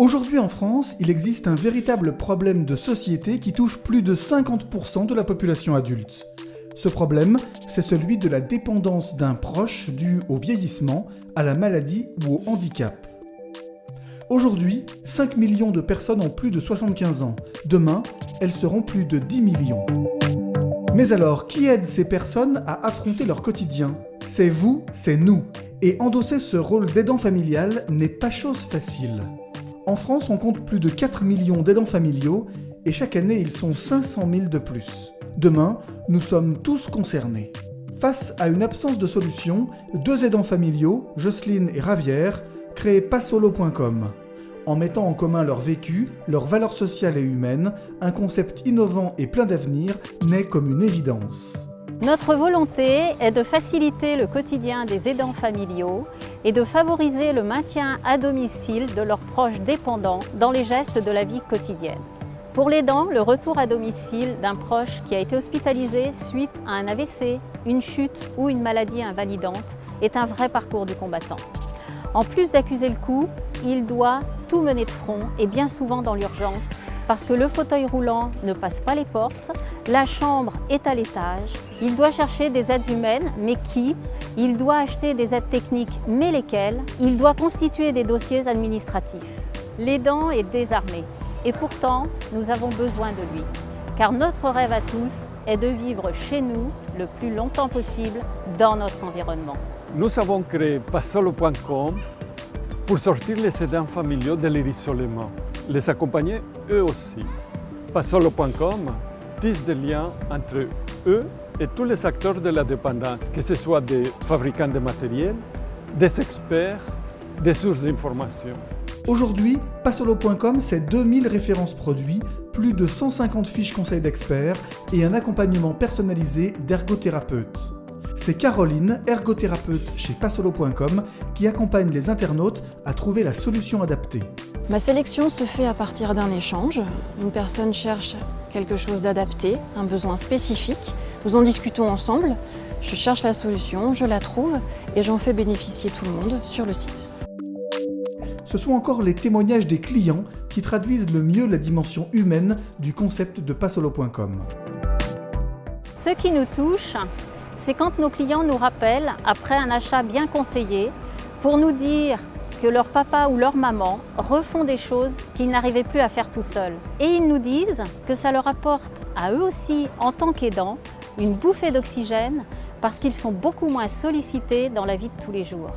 Aujourd'hui en France, il existe un véritable problème de société qui touche plus de 50% de la population adulte. Ce problème, c'est celui de la dépendance d'un proche due au vieillissement, à la maladie ou au handicap. Aujourd'hui, 5 millions de personnes ont plus de 75 ans. Demain, elles seront plus de 10 millions. Mais alors, qui aide ces personnes à affronter leur quotidien ? C'est vous, c'est nous. Et endosser ce rôle d'aidant familial n'est pas chose facile. En France, on compte plus de 4 millions d'aidants familiaux et chaque année, ils sont 500 000 de plus. Demain, nous sommes tous concernés. Face à une absence de solution, 2 aidants familiaux, Jocelyne et Ravière, créent passolo.com. En mettant en commun leur vécu, leurs valeurs sociales et humaines, un concept innovant et plein d'avenir naît comme une évidence. Notre volonté est de faciliter le quotidien des aidants familiaux et de favoriser le maintien à domicile de leurs proches dépendants dans les gestes de la vie quotidienne. Pour l'aidant, le retour à domicile d'un proche qui a été hospitalisé suite à un AVC, une chute ou une maladie invalidante est un vrai parcours du combattant. En plus d'accuser le coup, il doit tout mener de front et bien souvent dans l'urgence parce que le fauteuil roulant ne passe pas les portes, la chambre est à l'étage, il doit chercher des aides humaines, mais qui ? Il doit acheter des aides techniques, mais lesquelles ? Il doit constituer des dossiers administratifs. L'aidant est désarmé et pourtant nous avons besoin de lui, car notre rêve à tous est de vivre chez nous le plus longtemps possible dans notre environnement. Nous avons créé passolo.com pour sortir les aidants familiaux de leur isolement, les accompagner eux aussi. Passolo.com tisse des liens entre eux et tous les acteurs de la dépendance, que ce soit des fabricants de matériel, des experts, des sources d'information. Aujourd'hui, passolo.com, c'est 2000 références produits, plus de 150 fiches conseils d'experts et un accompagnement personnalisé d'ergothérapeutes. C'est Caroline, ergothérapeute chez passolo.com, qui accompagne les internautes à trouver la solution adaptée. Ma sélection se fait à partir d'un échange. Une personne cherche quelque chose d'adapté, un besoin spécifique. Nous en discutons ensemble, je cherche la solution, je la trouve et j'en fais bénéficier tout le monde sur le site. Ce sont encore les témoignages des clients qui traduisent le mieux la dimension humaine du concept de passolo.com. Ce qui nous touche, c'est quand nos clients nous rappellent, après un achat bien conseillé, pour nous dire que leur papa ou leur maman refont des choses qu'ils n'arrivaient plus à faire tout seuls. Et ils nous disent que ça leur apporte à eux aussi, en tant qu'aidants, une bouffée d'oxygène parce qu'ils sont beaucoup moins sollicités dans la vie de tous les jours.